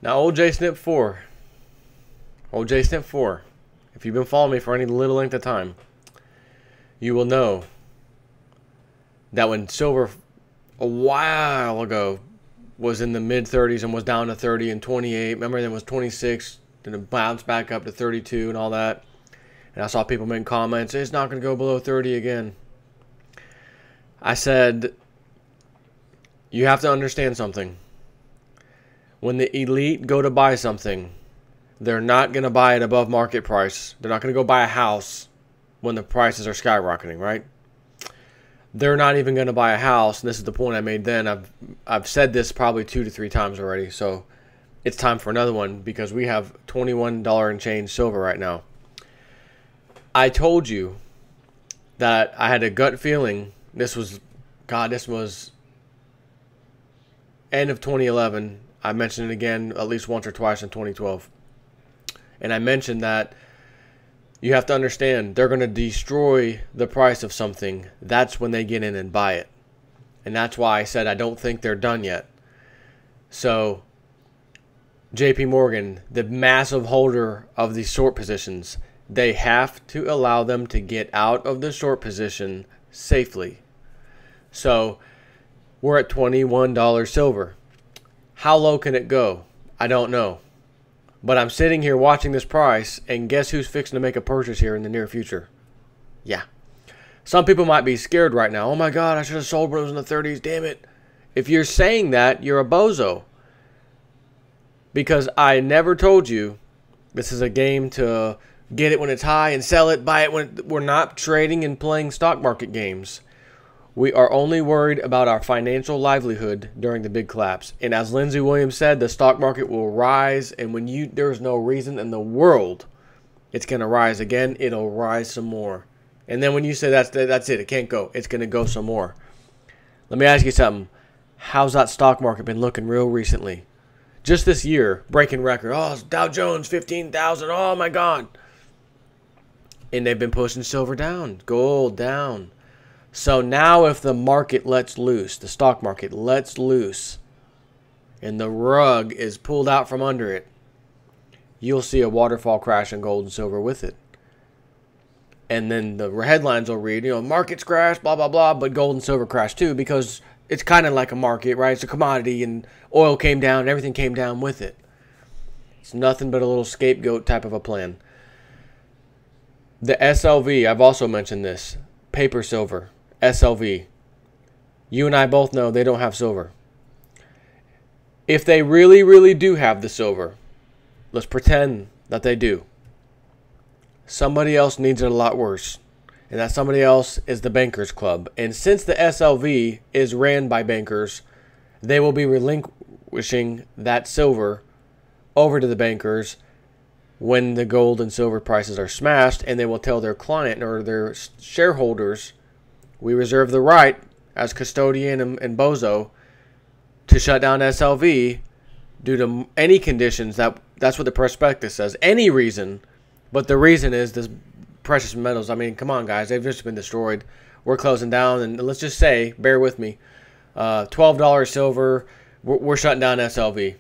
Now, old J Snip 4. Old J Snip 4. If you've been following me for any little length of time, you will know that when silver a while ago was in the mid-30s and was down to 30 and 28, remember then it was 26, then it bounced back up to 32 and all that. And I saw people making comments, it's not going to go below 30 again. I said, you have to understand something. When the elite go to buy something, they're not going to buy it above market price. They're not going to go buy a house when the prices are skyrocketing, right? They're not even going to buy a house, and this is the point I made then. I've said this probably 2 to 3 times already, so it's time for another one because we have $21 and change silver right now. I told you that I had a gut feeling. This was end of 2011. I mentioned it again at least once or twice in 2012. And I mentioned that you have to understand they're going to destroy the price of something. That's when they get in and buy it. And that's why I said I don't think they're done yet. So JP Morgan, the massive holder of these short positions, they have to allow them to get out of the short position safely. So we're at $21 silver. How low can it go? I don't know. But I'm sitting here watching this price, and guess who's fixing to make a purchase here in the near future? Yeah. Some people might be scared right now. Oh my God, I should have sold when it was in the 30s. Damn it. If you're saying that, you're a bozo. Because I never told you this is a game to get it when it's high and sell it, buy it when we're not trading and playing stock market games. We are only worried about our financial livelihood during the big collapse. And as Lindsey Williams said, the stock market will rise. And when there's no reason in the world it's going to rise again, it'll rise some more. And then when you say that's it can't go, it's going to go some more. Let me ask you something. How's that stock market been looking real recently? Just this year, breaking record. Oh, Dow Jones, 15,000. Oh, my God. And they've been pushing silver down, gold down. So now if the market lets loose, the stock market lets loose, and the rug is pulled out from under it, you'll see a waterfall crash in gold and silver with it. And then the headlines will read, markets crash, blah, blah, blah, but gold and silver crash too because it's kind of like a market, right? It's a commodity, and oil came down, and everything came down with it. It's nothing but a little scapegoat type of a plan. The SLV, I've also mentioned this, paper silver. SLV. You and I both know they don't have silver. If they really, really do have the silver, let's pretend that they do. Somebody else needs it a lot worse. And that somebody else is the Bankers Club. And since the SLV is ran by bankers, they will be relinquishing that silver over to the bankers when the gold and silver prices are smashed, and they will tell their client or their shareholders, we reserve the right as custodian and bozo to shut down SLV due to any conditions. That's what the prospectus says. Any reason, but the reason is this precious metals. I mean, come on, guys. They've just been destroyed. We're closing down, and let's just say, bear with me, $12 silver, we're shutting down SLV.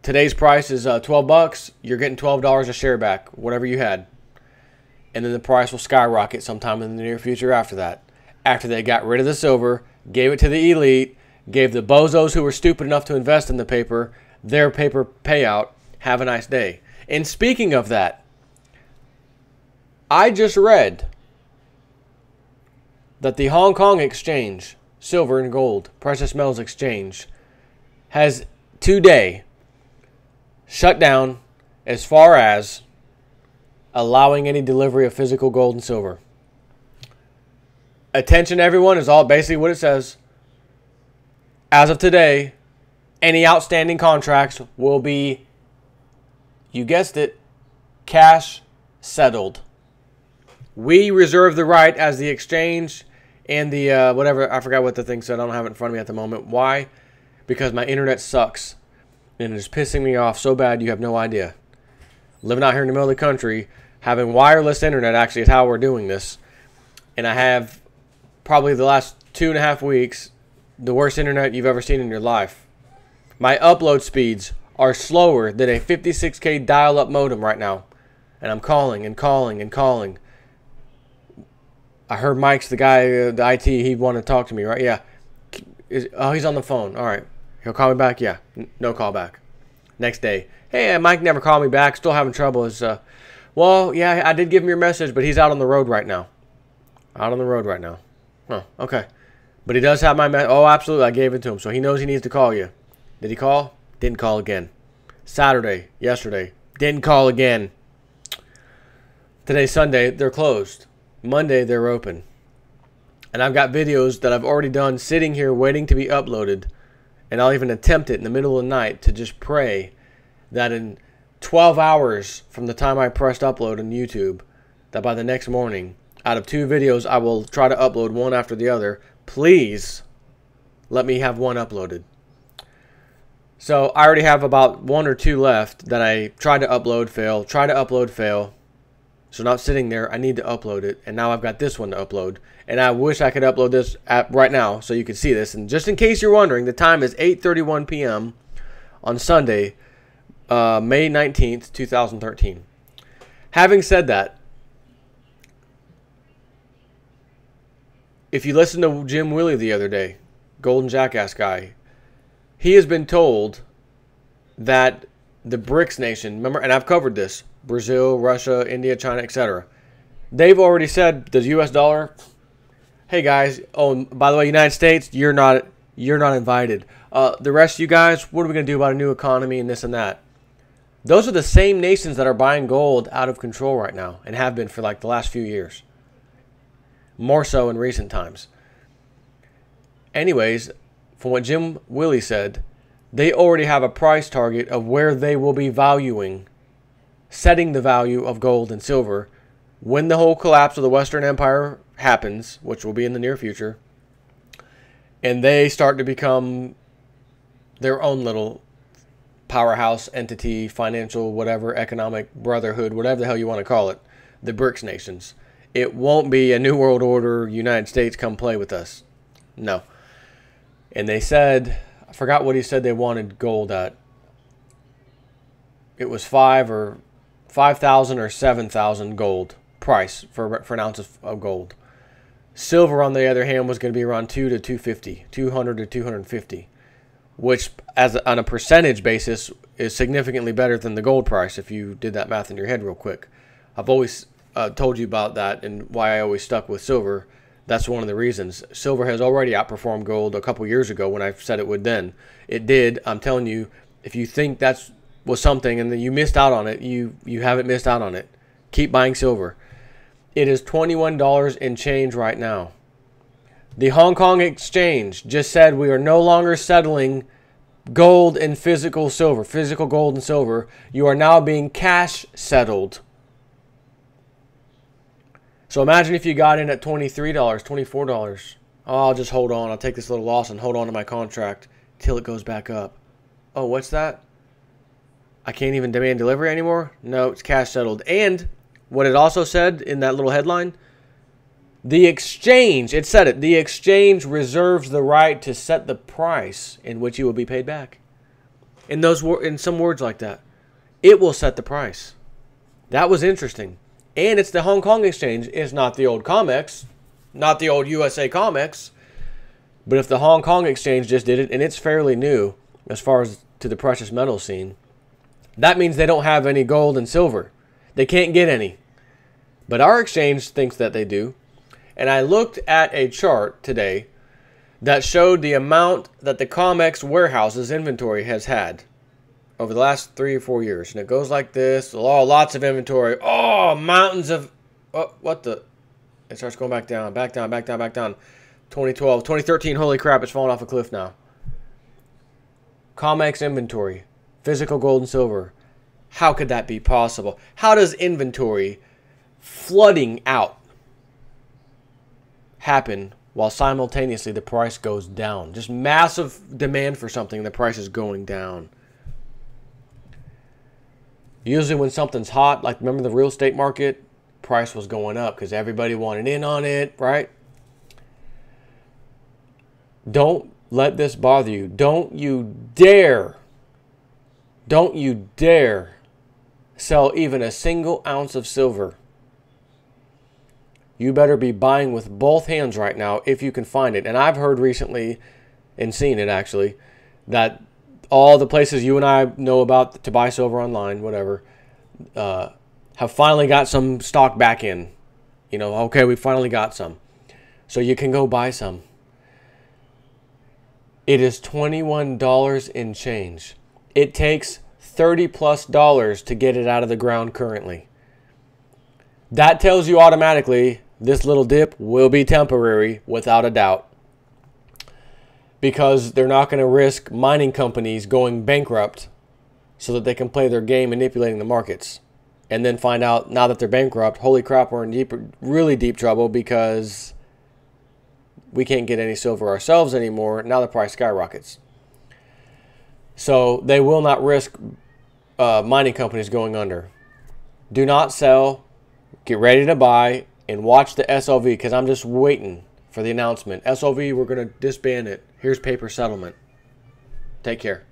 Today's price is $12. You're getting $12 a share back, whatever you had. And then the price will skyrocket sometime in the near future after that. After they got rid of the silver, gave it to the elite, gave the bozos who were stupid enough to invest in the paper their paper payout. Have a nice day. And speaking of that, I just read that the Hong Kong Exchange, Silver and Gold, Precious Metals Exchange, has today shut down as far as allowing any delivery of physical gold and silver. Attention everyone is all basically what it says. As of today, any outstanding contracts will be, you guessed it, cash settled. We reserve the right as the exchange and the whatever, I forgot what the thing said. I don't have it in front of me at the moment. Why? Because my internet sucks. And it is pissing me off so bad you have no idea. Living out here in the middle of the country, having wireless internet actually is how we're doing this. And I have probably the last 2.5 weeks the worst internet you've ever seen in your life. My upload speeds are slower than a 56K dial-up modem right now. And I'm calling and calling and calling. I heard Mike's the guy, the IT, he wanted to talk to me, right? Yeah. Oh, he's on the phone. All right. He'll call me back? Yeah. No call back. Next day. Hey, Mike never called me back. Still having trouble. Well, yeah, I did give him your message, but he's out on the road right now. Out on the road right now. Oh, okay. But he does have my message. Oh, absolutely. I gave it to him. So he knows he needs to call you. Did he call? Didn't call again. Saturday. Yesterday. Didn't call again. Today's Sunday. They're closed. Monday, they're open. And I've got videos that I've already done sitting here waiting to be uploaded. And I'll even attempt it in the middle of the night to just pray that in 12 hours from the time I pressed upload on YouTube, that by the next morning, out of 2 videos, I will try to upload one after the other. Please let me have one uploaded. So I already have about 1 or 2 left that I tried to upload, fail, try to upload, fail. So not sitting there, I need to upload it. And now I've got this one to upload. And I wish I could upload this right now so you could see this. And just in case you're wondering, the time is 8:31 p.m. on Sunday, May 19th, 2013. Having said that, if you listen to Jim Willie the other day, Golden Jackass guy, he has been told that the BRICS nation, remember, and I've covered this, Brazil, Russia, India, China, etc. They've already said the U.S. dollar, hey guys, oh, by the way, United States, you're not invited. The rest of you guys, what are we going to do about a new economy and this and that? Those are the same nations that are buying gold out of control right now and have been for like the last few years. More so in recent times. Anyways, from what Jim Willie said, they already have a price target of where they will be valuing, setting the value of gold and silver when the whole collapse of the Western Empire happens, which will be in the near future, and they start to become their own little powerhouse entity, financial, whatever, economic brotherhood, whatever the hell you want to call it, the BRICS nations. It won't be a New World Order, United States, come play with us. No. And they said, I forgot what he said they wanted gold at. It was 5,000 or 7,000 gold price for an ounce of gold. Silver, on the other hand, was going to be around 200 to 250, which, on a percentage basis, is significantly better than the gold price if you did that math in your head real quick. I've always told you about that and why I always stuck with silver. That's one of the reasons. Silver has already outperformed gold a couple years ago when I said it would then. It did. I'm telling you, if you think that was something and then you missed out on it, you haven't missed out on it. Keep buying silver. It is $21 and change right now. The Hong Kong Exchange just said we are no longer settling gold and physical silver, physical gold and silver. You are now being cash settled. So imagine if you got in at $23, $24. Oh, I'll just hold on. I'll take this little loss and hold on to my contract till it goes back up. Oh, what's that? I can't even demand delivery anymore? No, it's cash settled. And what it also said in that little headline, the exchange, it said it, the exchange reserves the right to set the price in which you will be paid back. In some words like that. It will set the price. That was interesting. And it's the Hong Kong Exchange. It's not the old COMEX, not the old USA COMEX. But if the Hong Kong Exchange just did it, and it's fairly new as far as to the precious metal scene, that means they don't have any gold and silver. They can't get any. But our exchange thinks that they do. And I looked at a chart today that showed the amount that the COMEX warehouse's inventory has had over the last 3 or 4 years. And it goes like this. Oh, lots of inventory. Oh, mountains of... Oh, what the... It starts going back down, back down, back down, back down. 2012, 2013, holy crap, it's falling off a cliff now. COMEX inventory. Physical gold and silver. How could that be possible? How does inventory flooding out happen while simultaneously the price goes down? Just massive demand for something, the price is going down. Usually when something's hot, like remember the real estate market, price was going up because everybody wanted in on it, right? Don't let this bother you. Don't you dare Don't you dare sell even a single ounce of silver. You better be buying with both hands right now if you can find it. And I've heard recently, and seen it actually, that all the places you and I know about to buy silver online, whatever, have finally got some stock back in. You know, okay, we finally got some. So you can go buy some. It is $21 in change. It takes $30+ to get it out of the ground currently. That tells you automatically this little dip will be temporary without a doubt. Because they're not going to risk mining companies going bankrupt so that they can play their game manipulating the markets. And then find out now that they're bankrupt, holy crap, we're in really deep trouble because we can't get any silver ourselves anymore. Now the price skyrockets. So they will not risk mining companies going under. Do not sell. Get ready to buy and watch the SLV because I'm just waiting for the announcement. SLV, we're going to disband it. Here's paper settlement. Take care.